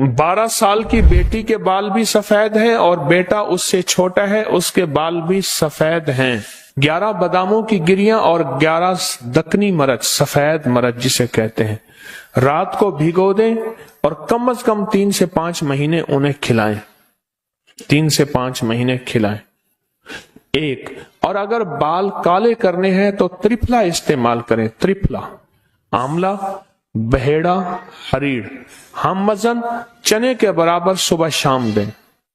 12 साल की बेटी के बाल भी सफेद हैं और बेटा उससे छोटा है, उसके बाल भी सफेद हैं। 11 बादामों की गिरियां और 11 दकनी मरच, सफेद मरच जिसे कहते हैं, रात को भिगो दें और कम से कम 3 से 5 महीने उन्हें खिलाएं। 3 से 5 महीने खिलाएं। एक, और अगर बाल काले करने हैं तो त्रिफला इस्तेमाल करें। त्रिफला, आंवला, बहेड़ा, हरीड़, हम वजन चने के बराबर सुबह शाम दें।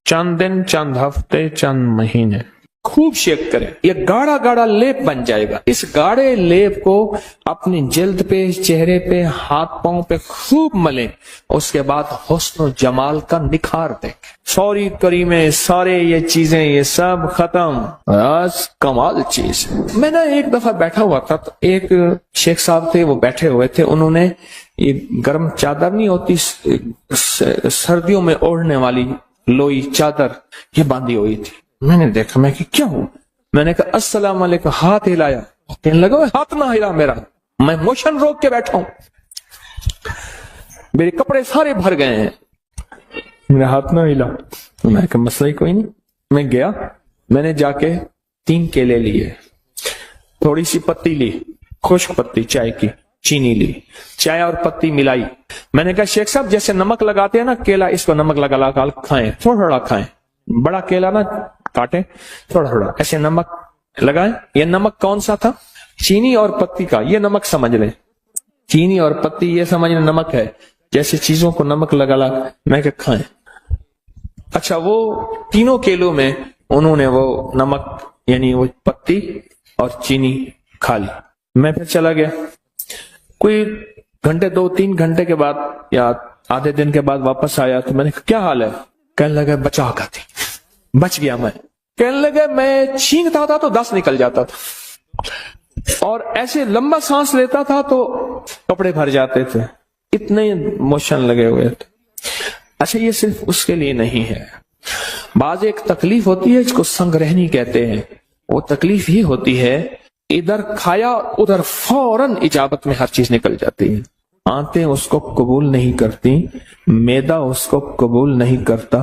चंद दिन, चंद हफ्ते, चंद महीने खूब शेक करें, ये गाढ़ा गाढ़ा लेप बन जाएगा। इस गाढ़े लेप को अपनी जल्द पे, चेहरे पे, हाथ पांव पे खूब मलें। उसके बाद हुस्न जमाल का निखार दें। सॉरी करीमें, सारे ये चीजें, ये सब खत्म। आज कमाल चीज। मैं ना एक दफा बैठा हुआ था, तो एक शेख साहब थे, वो बैठे हुए थे, उन्होंने ये गर्म चादर नहीं होती सर्दियों में ओढ़ने वाली लोई चादर, ये बांधी हुई थी। मैंने देखा, मैं कि क्या हूं, मैंने कहा अस्सलाम वालेकुम, हाथ हिलाया। कहने लगा हाथ ना हिला मेरा, मैं मोशन रोक के बैठा हूं, मेरे कपड़े सारे भर गए हैं, मेरा हाथ ना हिला। मैं कहा मसला ही कोई नहीं। मैं गया, मैंने जाके 3 केले लिए, थोड़ी सी पत्ती ली, खुश्क पत्ती चाय की, चीनी ली, चाय और पत्ती मिलाई। मैंने कहा शेख साहब जैसे नमक लगाते हैं ना केला, इसको नमक लगा लगा खाएं, थोड़ा थोड़ा खाएं, बड़ा केला ना काटे, थोड़ा थोड़ा ऐसे नमक लगाएं। ये नमक कौन सा था? चीनी और पत्ती का, ये नमक समझ लें, चीनी और पत्ती ये समझ लें नमक है, जैसे चीजों को नमक लगा लगा मैं क्या खाएं। अच्छा, वो तीनों केलों में उन्होंने वो नमक यानी वो पत्ती और चीनी खा ली। मैं फिर चला गया, कोई घंटे 2-3 घंटे के बाद या आधे दिन के बाद वापस आया, तो मैंने कहा क्या हाल है? कहने लगा बचा खाती, बच गया मैं। कहने लगा मैं छींकता था तो 10 निकल जाता था, और ऐसे लंबा सांस लेता था तो कपड़े भर जाते थे, इतने मोशन लगे हुए थे। अच्छा, ये सिर्फ उसके लिए नहीं है, बाज एक तकलीफ होती है जिसको संग्रहणी कहते हैं। वो तकलीफ ही होती है इधर खाया उधर फौरन इजाबत में हर चीज निकल जाती है। आंतें उसको कबूल नहीं करती, मैदा उसको कबूल नहीं करता।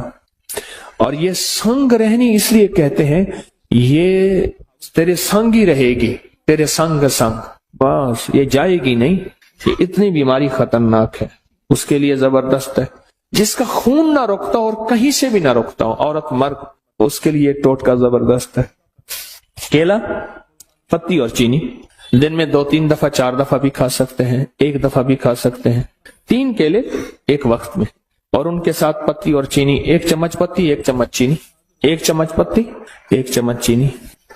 और ये संग रहनी इसलिए कहते हैं, ये तेरे संग ही रहेगी, तेरे संग संग, बस ये जाएगी नहीं। ये इतनी बीमारी खतरनाक है, उसके लिए जबरदस्त है। जिसका खून ना रुकता और कहीं से भी ना रुकता हो, औरत मर्द, उसके लिए टोटका जबरदस्त है। केला, पत्ती और चीनी दिन में 2-3 दफा 4 दफा भी खा सकते हैं, 1 दफा भी खा सकते हैं। 3 केले एक वक्त में, और उनके साथ पत्ती और चीनी, 1 चम्मच पत्ती 1 चम्मच चीनी, 1 चम्मच पत्ती 1 चम्मच चीनी।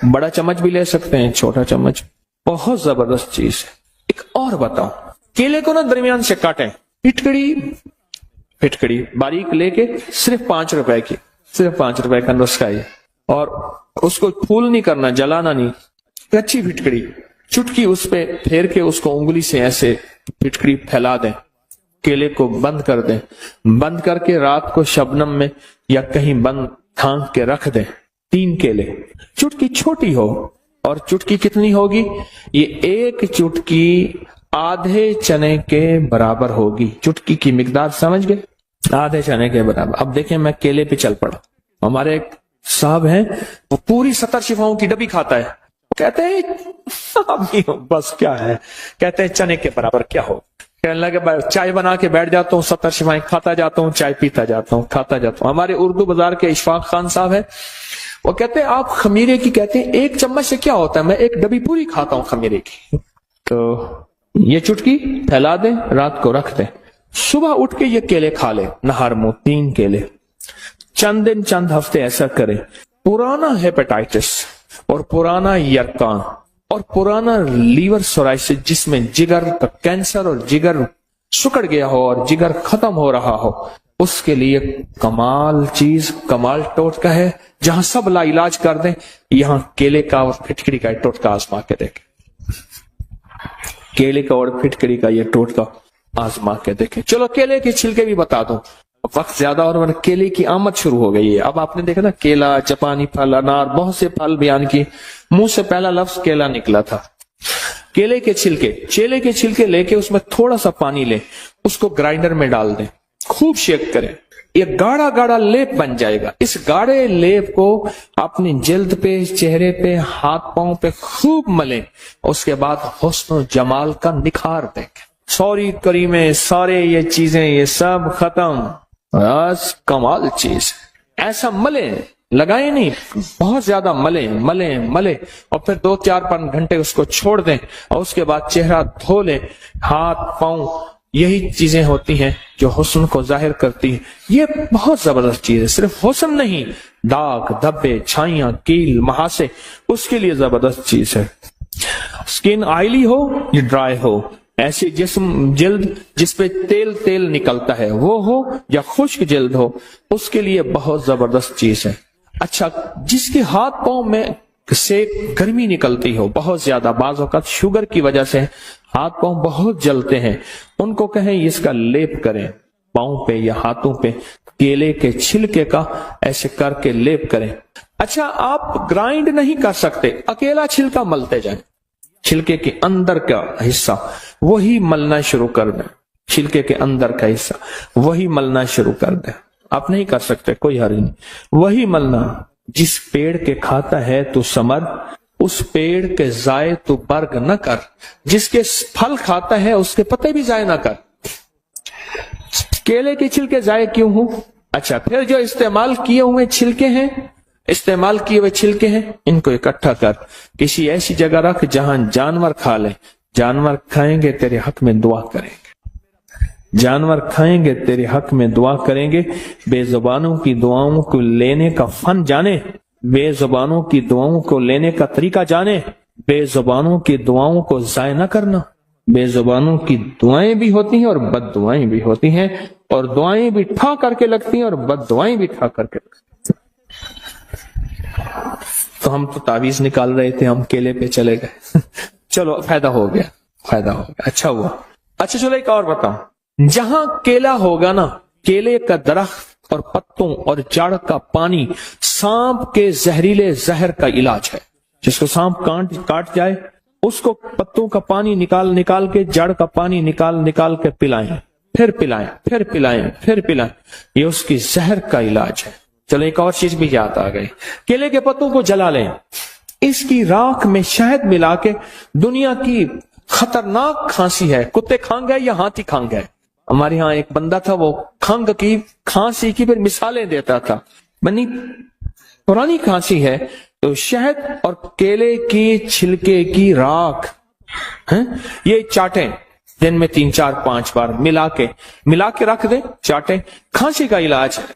बड़ा चम्मच भी ले सकते हैं, छोटा चम्मच। बहुत जबरदस्त चीज है। एक और बताओ, केले को ना दरमियान से काटें, फिटकड़ी बारीक लेके, सिर्फ 5 रुपए की, सिर्फ 5 रुपए का नुस्खा है। और उसको फूल नहीं करना, जलाना नहीं, अच्छी फिटकड़ी, चुटकी उस पे फेर के उसको उंगली से ऐसे फिटकड़ी फैला दें, केले को बंद कर दें, बंद करके रात को शबनम में या कहीं बंद थांक के रख दें। 3 केले, चुटकी छोटी हो, और चुटकी कितनी होगी? ये 1 चुटकी आधे चने के बराबर होगी। चुटकी की मिकदार समझ गए? आधे चने के बराबर। अब देखें, मैं केले पे चल पड़ा। हमारे एक साहब हैं, वो पूरी 70 शिफाओं की डब्बी खाता है। कहते हैं बस क्या है, कहते हैं चने के बराबर क्या हो। कहने लगे चाय बना के बैठ जाता हूँ, 70 शिफाएं खाता जाता हूँ, चाय पीता जाता हूँ, खाता जाता हूँ। हमारे उर्दू बाजार के इशफाक खान साहब है, वो कहते हैं आप खमीरे की, कहते हैं 1 चम्मच से क्या होता है, मैं 1 डब्बी पूरी खाता हूँ खमीरे की। तो ये चुटकी फैला दें, रात को रख दें, सुबह उठ के ये केले खा ले, नहर मुंह 3 केले। चंद दिन चंद हफ्ते ऐसा करें। पुराना हेपेटाइटिस और पुराना यरकान और पुराना लीवर सोराइसिस, जिसमें जिगर का कैंसर और जिगर सुकड़ गया हो और जिगर खत्म हो रहा हो, उसके लिए कमाल चीज, कमाल टोटका है, जहां सब ला इलाज कर दें। यहां केले का और फिटकड़ी का टोटका आजमा के देखें, केले का और फिटकड़ी का ये टोटका आजमा के देखें। चलो केले के छिलके भी बता दूं, वक्त ज्यादा और केले की आमद शुरू हो गई है। अब आपने देखा ना, केला, जापानी फल, अनार, बहुत से फल बयान किए, मुंह से पहला लफ्ज केला निकला था। केले के छिलके लेके उसमें थोड़ा सा पानी लें, उसको ग्राइंडर में डाल दें, खूब शेक करें, ये गाढ़ा गाढ़ा लेप बन जाएगा। इस गाढ़े लेप को अपनी जल्द पे, चेहरे पे, हाथ पांव पे खूब मलें। उसके बाद हुस्न जमाल का निखार देखें। सॉरी करीमें, सारे ये चीजें, ये सब खत्म, बस कमाल चीज। ऐसा मले, लगाए नहीं, बहुत ज्यादा मले मले मले, और फिर 2-4-5 घंटे उसको छोड़ दें, और उसके बाद चेहरा धो लें, हाथ पांव। यही चीजें होती हैं जो हुस्न को जाहिर करती हैं। ये बहुत जबरदस्त चीज है। सिर्फ हुस्न नहीं, दाग धब्बे, छाइयां, कील, महासे, उसके लिए जबरदस्त चीज है। स्किन ऑयली हो या ड्राई हो, ऐसी जिस्म जल्द जिसपे तेल तेल निकलता है वो हो, या खुश्क जल्द हो, उसके लिए बहुत जबरदस्त चीज है। अच्छा, जिसके हाथ पांव में से गर्मी निकलती हो बहुत ज्यादा, बाज़ औक़ात शुगर की वजह से हाथ पांव बहुत जलते हैं, उनको कहें इसका लेप करें पांव पे या हाथों पे, केले के छिलके का ऐसे करके लेप करें। अच्छा, आप ग्राइंड नहीं कर सकते, अकेला छिलका मलते जाएं, छिलके के अंदर का हिस्सा वही मलना शुरू कर दें, छिलके के अंदर का हिस्सा वही मलना शुरू कर दें। आप नहीं कर सकते, कोई हर्ज नहीं, वही मलना। जिस पेड़ के खाता है तू समर, उस पेड़ के जाए तू बर्ग न कर, जिसके फल खाता है उसके पत्ते भी जाए ना कर। केले के छिलके जाए क्यों हो? अच्छा, फिर जो इस्तेमाल किए हुए छिलके हैं, इस्तेमाल किए हुए छिलके हैं, इनको इकट्ठा कर किसी ऐसी जगह रख जहां जानवर खा ले। जानवर खाएंगे तेरे हक में दुआ करेंगे, जानवर खाएंगे तेरे हक में दुआ करेंगे। बेजुबानों की दुआओं को लेने का फन जाने, बेजुबानों की दुआओं को लेने का तरीका जाने, बेजुबानों की दुआओं को जाय न करना। बेजुबानों की दुआएं भी होती हैं और बद दुआएं भी होती हैं, और दुआएं भी ठा करके लगती हैं और बद दुआएं भी ठा करके लगती हैं। तो हम तो तावीज निकाल रहे थे, हम केले पे चले गए। चलो, फायदा हो गया, फायदा हो गया, अच्छा हुआ। अच्छा चलो, एक और बताओ, जहां केला होगा ना, केले का दरख्त और पत्तों और जड़ का पानी सांप के जहरीले जहर का इलाज है। जिसको सांप काट जाए, उसको पत्तों का पानी निकाल निकाल के, जड़ का पानी निकाल निकाल के पिलाएं, फिर पिलाएं, फिर पिलाएं, फिर पिलाएं, ये उसकी जहर का इलाज है। चलो, एक और चीज भी याद आ गई, केले के पत्तों को जला लें, इसकी राख में शहद मिला के, दुनिया की खतरनाक खांसी है, कुत्ते खंघ है या हाथी खंघ है, हमारे यहाँ एक बंदा था, वो खंघ की, खांसी की फिर मिसालें देता था, बनी पुरानी खांसी है, तो शहद और केले की छिलके की राख है, ये चाटें, दिन में 3-4-5 बार मिला के रख दे, चाटें, खांसी का इलाज है।